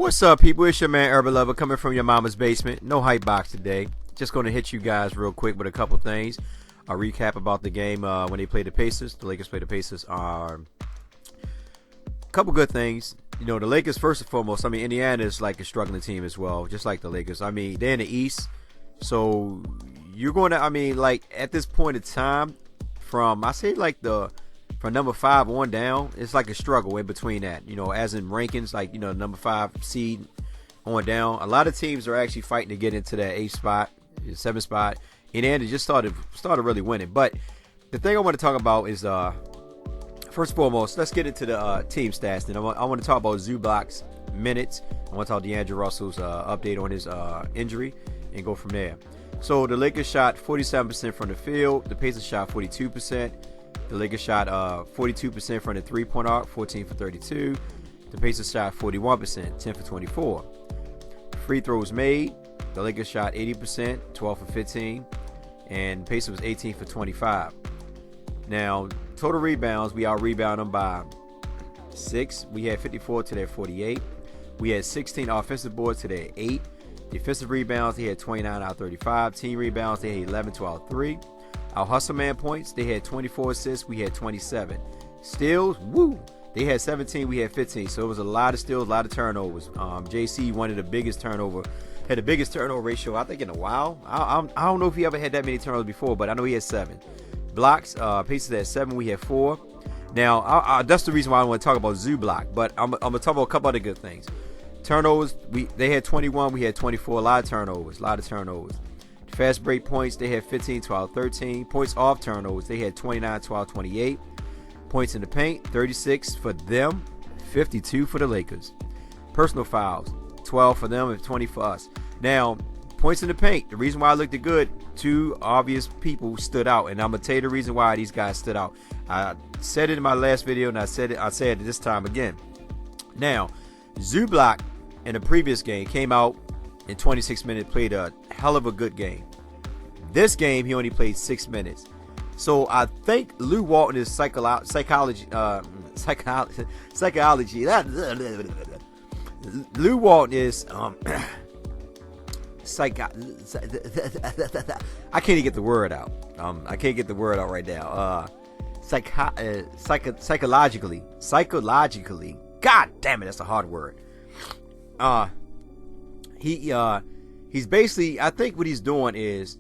What's up, people? It's your man Urban Lover coming from your mama's basement. No hype box today. Just going to hit you guys real quick with a couple things. A recap about the game when they played the Pacers. The Lakers played the Pacers. A couple good things. You know, the Lakers, first and foremost, I mean, Indiana is like a struggling team as well, just like the Lakers. I mean, they're in the East. So you're going to, I mean, like at this point in time, from number 5 on down, it's like a struggle in between that. You know, as in rankings, like, you know, number 5 seed on down. A lot of teams are actually fighting to get into that 8th spot, 7th spot. Indiana just started really winning. But the thing I want to talk about is, first and foremost, let's get into the team stats. And I want to talk about Zubac's minutes. I want to talk D'Angelo Russell's update on his injury and go from there. So the Lakers shot 47% from the field. The Pacers shot 42%. The Lakers shot 42% from the three-point arc, 14 for 32. The Pacers shot 41%, 10 for 24. Free throws made, the Lakers shot 80%, 12 for 15. And the Pacers was 18 for 25. Now, total rebounds, we out-rebound them by 6. We had 54 to their 48. We had 16 offensive boards to their 8. Defensive rebounds, they had 29 out of 35. Team rebounds, they had 11 to out 3. Our hustle man points, they had 24 assists, we had 27. Steals, they had 17, we had 15. So it was a lot of steals, a lot of turnovers. JC had the biggest turnover ratio, I think, in a while. I don't know if he ever had that many turnovers before, but I know he had 7. Blocks, Pacers had 7, we had 4. Now, that's the reason why I want to talk about Zubac, but I'm going to talk about a couple other good things. Turnovers, they had 21, we had 24, a lot of turnovers. Fast break points, they had 15, 12, 13. Points off turnovers, they had 29, 12, 28. Points in the paint, 36 for them, 52 for the Lakers. Personal fouls, 12 for them and 20 for us. Now, points in the paint, the reason why I looked good, 2 obvious people stood out, and I'm going to tell you the reason why these guys stood out. I said it in my last video, and I said it this time again. Now, Zubac in the previous game came out in 26 minutes, played a hell of a good game. This game, he only played 6 minutes. So I think Lou Walton is psychology. Lou Walton is I can't even get the word out. I can't get the word out right now. Psychologically. God damn it, that's a hard word. He's basically, I think what he's doing is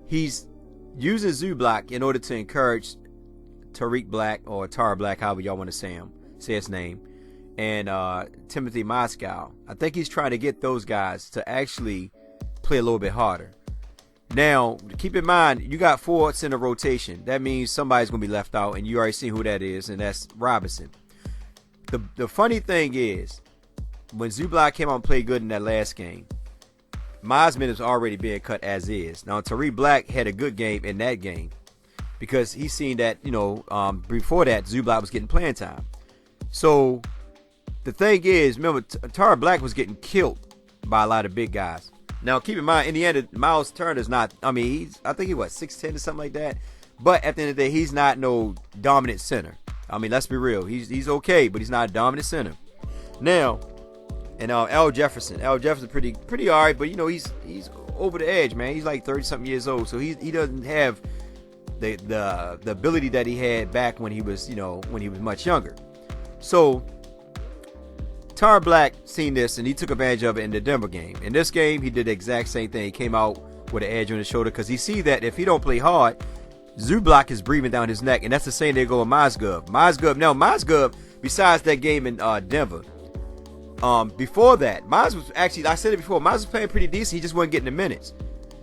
he's using Zubac in order to encourage Tariq Black, or Tar Black, however y'all want to say his name, and Timothy Moscow. I think he's trying to get those guys to actually play a little bit harder. Now, keep in mind, you got 4 center rotation. That means somebody's going to be left out, and you already seen who that is, and that's Robinson. The funny thing is, when Zubac came out and played good in that last game, Miles minutes already being cut as is. Now, Tariq Black had a good game in that game because he's seen that, you know, before that, Zubac was getting playing time. So, the thing is, remember, Tariq Black was getting killed by a lot of big guys. Now, keep in mind, in the end, Miles Turner's not, I mean, I think he was 6'10" or something like that. But at the end of the day, he's not no dominant center. I mean, let's be real. He's okay, but he's not a dominant center. Now, and Al Jefferson pretty all right, but you know, he's over the edge, man. He's like 30-something years old, so he doesn't have the ability that he had back when he was, you know, when he was much younger. So Tar Black seen this and he took advantage of it in the Denver game. In this game, he did the exact same thing. He came out with an edge on his shoulder because he see that if he don't play hard, Zubac is breathing down his neck, and that's the same they go with Mozgov. Mozgov, besides that game in Denver. Before that, Miles was actually, I said it before, Miles was playing pretty decent. He just wasn't getting the minutes.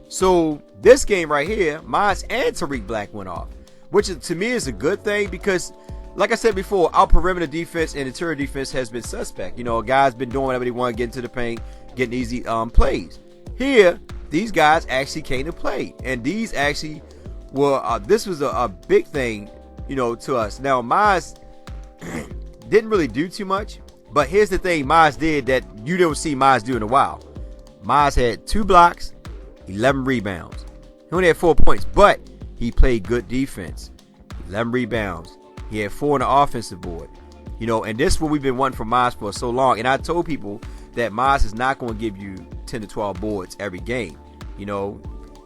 So this game right here, Miles and Tariq Black went off, which to me is a good thing because, like I said before, our perimeter defense and interior defense has been suspect. You know, a guy's been doing whatever they want, getting to the paint, getting easy plays. Here, these guys actually came to play, and these actually were. This was a big thing, you know, to us. Now, Miles didn't really do too much. But here's the thing Miles did that you don't see Miles do in a while. Miles had 2 blocks, 11 rebounds. He only had 4 points, but he played good defense. 11 rebounds. He had 4 on the offensive board. You know, and this is what we've been wanting from Miles for so long. And I told people that Miles is not going to give you 10 to 12 boards every game. You know,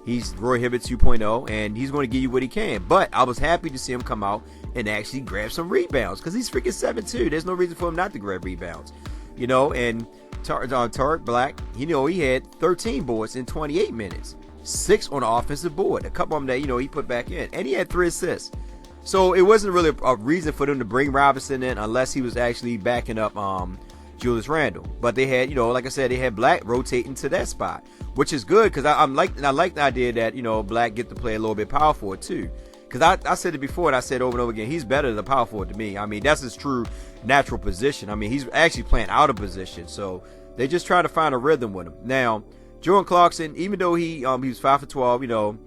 he's Roy Hibbert 2.0, and he's going to give you what he can. But I was happy to see him come out and actually grab some rebounds because he's freaking 7'2". There's no reason for him not to grab rebounds. You know, and Tariq Black, you know, he had 13 boards in 28 minutes. 6 on the offensive board. A couple of them that, you know, he put back in. And he had 3 assists. So it wasn't really a reason for them to bring Robinson in unless he was actually backing up Julius Randle. But they had, you know, like I said, they had Black rotating to that spot, which is good because I like the idea that, you know, Black get to play a little bit power forward too. Because I said it before and I said over and over again, he's better than a power forward to me. I mean, that's his true natural position. I mean, he's actually playing out of position. So they're just trying to find a rhythm with him. Now, Jordan Clarkson, even though he was 5 for 12, you know,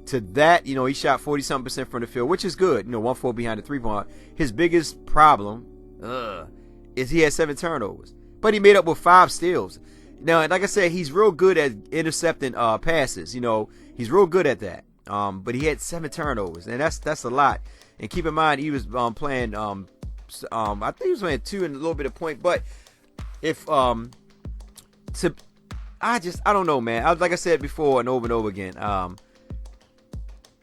to that, you know, he shot 40-something% from the field, which is good. You know, 1-4 behind the 3-point. His biggest problem is he had 7 turnovers. But he made up with 5 steals. Now, like I said, he's real good at intercepting passes. You know, he's real good at that. But he had 7 turnovers, and that's a lot. And keep in mind, he was playing, I think he was playing 2 and a little bit of point. But if, I don't know, man. Like I said before and over again,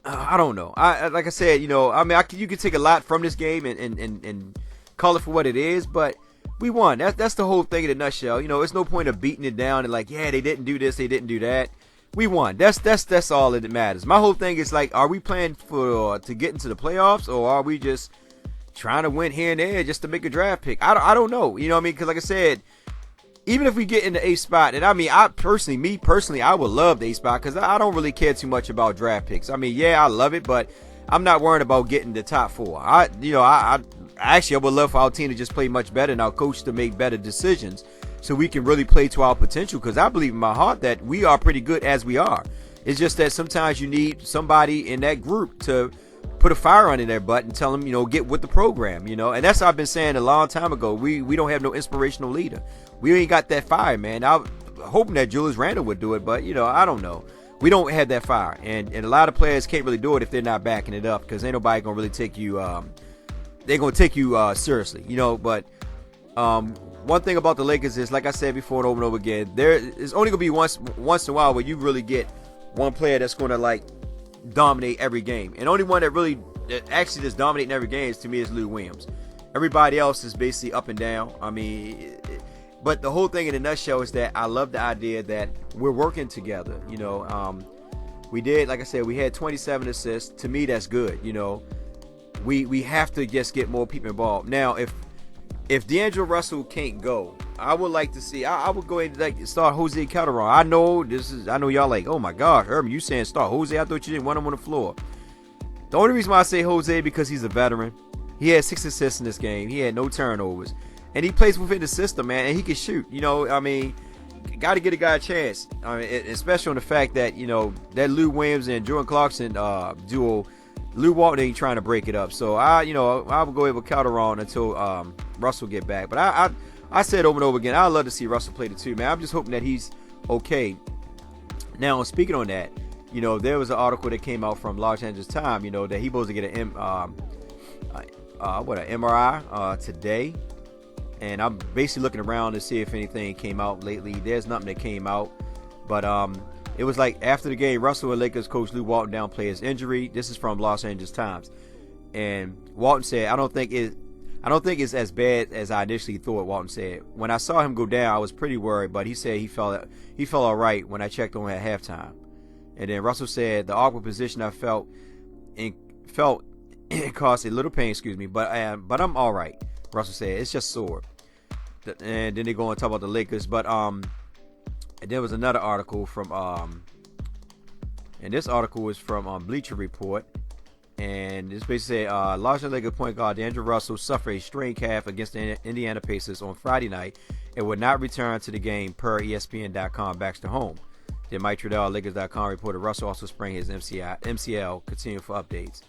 I don't know. Like I said, you know, I mean, you could take a lot from this game and call it for what it is, but we won. That's the whole thing in a nutshell. You know, it's no point of beating it down and like, yeah, they didn't do this, they didn't do that. We won. That's all that matters. My whole thing is like, are we playing to get into the playoffs, or are we just trying to win here and there just to make a draft pick? I don't know. You know what I mean? Because like I said, even if we get in the 8th spot, and I mean, me personally, I would love the 8th spot because I don't really care too much about draft picks. I mean, yeah, I love it, but I'm not worried about getting the top 4. I would love for our team to just play much better and our coach to make better decisions so we can really play to our potential, because I believe in my heart that we are pretty good as we are. It's just that sometimes you need somebody in that group to put a fire under their butt and tell them, you know, get with the program, you know. And that's what I've been saying a long time ago. We don't have no inspirational leader. We ain't got that fire, man. I'm hoping that Julius Randle would do it, but, you know, I don't know. We don't have that fire. And a lot of players can't really do it if they're not backing it up, because ain't nobody going to really take you, they're going to take you seriously, you know. But one thing about the Lakers is, like I said before and over again, there is only going to be once in a while where you really get one player that's going to, like, dominate every game. And the only one that actually just dominating every game to me is Lou Williams. Everybody else is basically up and down. I mean, but the whole thing in a nutshell is that I love the idea that we're working together. You know, we did, like I said, we had 27 assists. To me, that's good. You know, we have to just get more people involved. Now, if D'Angelo Russell can't go, I would like to see. I would go ahead and start Jose Calderon. I know y'all like, oh my gosh, Herman, you saying start Jose? I thought you didn't want him on the floor. The only reason why I say Jose because he's a veteran. He had 6 assists in this game. He had no turnovers, and he plays within the system, man. And he can shoot. You know, I mean, got to get a guy a chance. I mean, especially on the fact that, you know, that Lou Williams and Jordan Clarkson duo. Lou Walton ain't trying to break it up, so I will go ahead with Calderon until Russell get back. But I said over and over again, I'd love to see Russell play the 2, man. I'm just hoping that he's okay. Now, speaking on that, you know, there was an article that came out from Los Angeles Times, you know, that he supposed to get an MRI today, and I'm basically looking around to see if anything came out lately. There's nothing that came out, but it was like after the game, Russell and Lakers coach Lou Walton downplayed his injury. This is from Los Angeles Times, and Walton said, "I don't think it's as bad as I initially thought." Walton said, "When I saw him go down, I was pretty worried, but he said he felt all right when I checked on him at halftime." And then Russell said, "The awkward position I felt it caused a little pain, but I'm all right." Russell said, "It's just sore." And then they go and talk about the Lakers, but and there was another article from and this article was from Bleacher Report, and it's basically Los Angeles Lakers point guard D'Angelo Russell suffered a strained calf against the Indiana Pacers on Friday night and would not return to the game per ESPN.com Baxter Home. Then Mike Trudell, Lakers.com reported Russell also sprained his MCL. Continue for updates.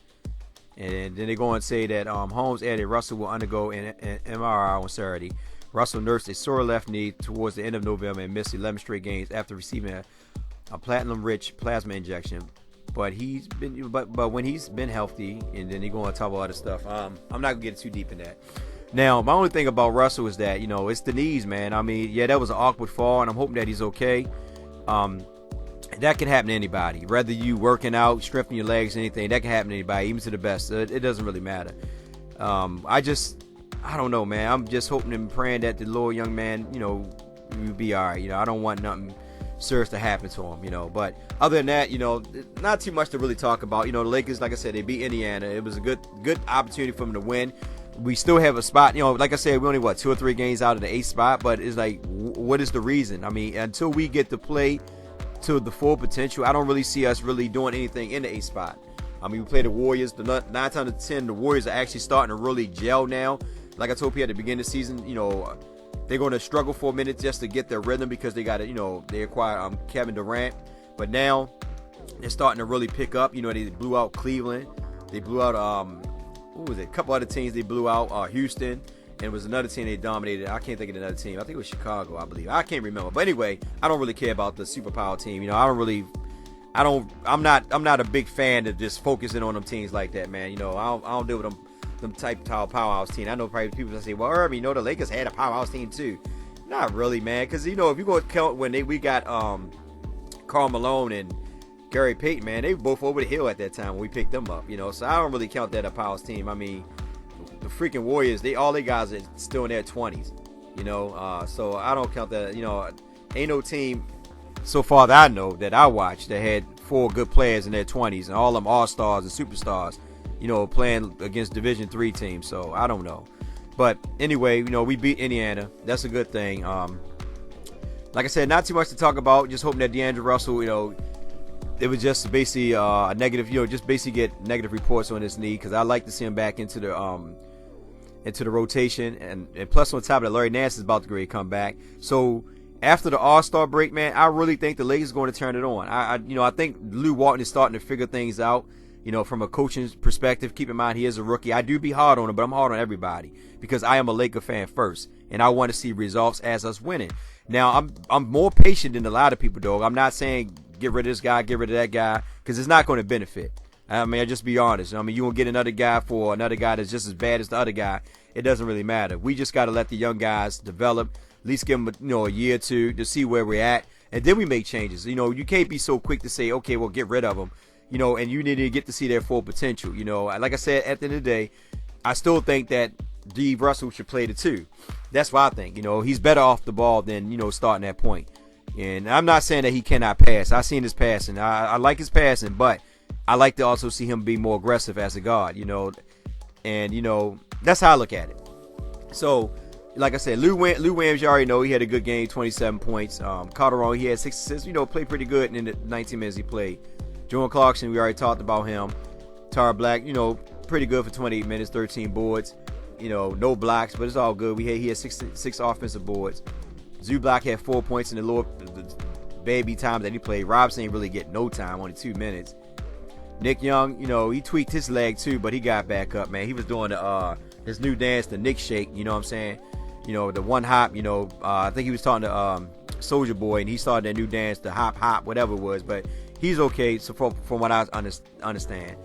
And then they go and say that Holmes added Russell will undergo an MRI on Saturday. Russell nursed a sore left knee towards the end of November and missed 11 straight games after receiving a platinum-rich plasma injection. But when he's been healthy, and then they go on to talk about other stuff. I'm not gonna get too deep in that. Now, my only thing about Russell is that, it's the knees, man. I mean, yeah, that was an awkward fall, and I'm hoping that he's okay. That can happen to anybody. Whether you working out, strengthening your legs, anything, that can happen to anybody, even to the best. It doesn't really matter. I don't know, man. I'm just hoping and praying that the little young man, will be all right. I don't want nothing serious to happen to him, But other than that, not too much to really talk about. The Lakers, like I said, they beat Indiana. It was a good opportunity for them to win. We still have a spot, like I said, we only 2 or 3 games out of the 8th spot, but it's like, what is the reason? I mean, until we get to play to the full potential, I don't really see us really doing anything in the 8th spot. I mean, we play the Warriors. The 9 times out of 10, the Warriors are actually starting to really gel now. Like I told you at the beginning of the season, they're going to struggle for a minute just to get their rhythm because they got to, they acquired Kevin Durant. But now they're starting to really pick up. They blew out Cleveland. They blew out, what was it? A couple other teams they blew out, Houston. And it was another team they dominated. I can't think of another team. I think it was Chicago, I believe. I can't remember. But anyway, I don't really care about the superpower team. I'm not a big fan of just focusing on them teams like that, man. I don't deal with them type of powerhouse team. I know probably people that say, well, Irvin, the Lakers had a powerhouse team too. Not really, man. Because, if you go count when we got Karl Malone and Gary Payton, man, they were both over the hill at that time when we picked them up, So I don't really count that a powerhouse team. I mean, the freaking Warriors, all they guys are still in their 20s, so I don't count that. Ain't no team so far that I know that I watched that had 4 good players in their 20s and all them all-stars and superstars, playing against Division III teams. So I don't know, but anyway, we beat Indiana. That's a good thing. Like I said, not too much to talk about. Just hoping that D'Angelo Russell, it was just basically a negative, just basically get negative reports on his knee, because I like to see him back into the rotation, and plus on top of that, Larry Nance is about to great come back. So after the All-Star break, man, I really think the Lakers are going to turn it on. I think Lew Walton is starting to figure things out, from a coaching perspective. Keep in mind, he is a rookie. I do be hard on him, but I'm hard on everybody because I am a Laker fan first, and I want to see results as us winning. Now, I'm more patient than a lot of people, dog. I'm not saying get rid of this guy, get rid of that guy, because it's not going to benefit. I mean, I just be honest. I mean, you won't get another guy for another guy that's just as bad as the other guy. It doesn't really matter. We just got to let the young guys develop, at least give them a year or two to see where we're at, and then we make changes. You can't be so quick to say, okay, well, get rid of them, and you need to get to see their full potential. Like I said, at the end of the day, I still think that D. Russell should play the 2. That's what I think. He's better off the ball than, starting that point. And I'm not saying that he cannot pass. I've seen his passing. I like his passing, but I like to also see him be more aggressive as a guard, and, that's how I look at it. So, like I said, Lou Williams, you already know, he had a good game, 27 points. Calderon, he had 6 assists, played pretty good in the 19 minutes he played. Jordan Clarkson, we already talked about him. Tara Black, pretty good for 28 minutes, 13 boards. No blocks, but it's all good. He had six offensive boards. Zubac had 4 points in the baby time that he played. Robson ain't really getting no time, only 2 minutes. Nick Young, he tweaked his leg too, but he got back up, man. He was doing his new dance, the Nick Shake, you know what I'm saying? The one hop, I think he was talking to Soulja Boy, and he started that new dance, the hop, whatever it was, but he's okay, so from what I understand.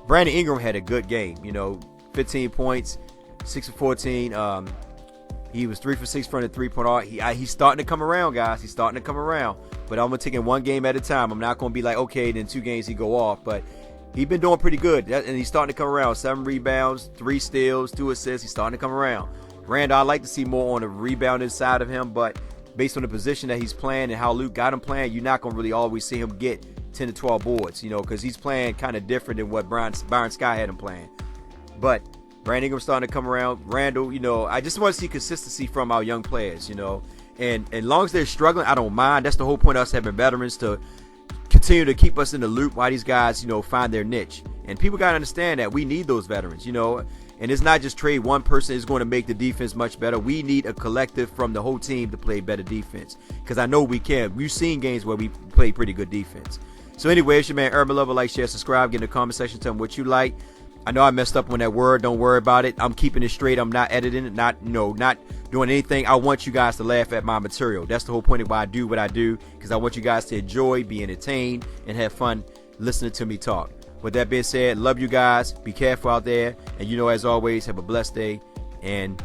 Brandon Ingram had a good game, 15 points, 6 for 14. He was 3 for 6 from the 3-point arc. He's starting to come around, guys. He's starting to come around. But I'm going to take it one game at a time. I'm not going to be like, okay, then 2 games he go off. But he's been doing pretty good. And he's starting to come around. 7 rebounds, 3 steals, 2 assists. He's starting to come around. Randall, I'd like to see more on the rebounding side of him. But based on the position that he's playing and how Luke got him playing, you're not going to really always see him get 10 to 12 boards, because he's playing kind of different than what Byron Sky had him playing. But Brandon Ingram's starting to come around. Randall, I just want to see consistency from our young players, And as long as they're struggling, I don't mind. That's the whole point of us having veterans, to continue to keep us in the loop while these guys, find their niche. And people got to understand that we need those veterans, And it's not just trade one person is going to make the defense much better. We need a collective from the whole team to play better defense, because I know we can. We've seen games where we play pretty good defense. So anyway, it's your man Urban Lover. Like, share, subscribe. Get in the comment section. Tell me what you like. I know I messed up on that word. Don't worry about it. I'm keeping it straight. I'm not editing it. Not doing anything. I want you guys to laugh at my material. That's the whole point of why I do what I do, because I want you guys to enjoy, be entertained, and have fun listening to me talk. With that being said, love you guys. Be careful out there. And as always, have a blessed day and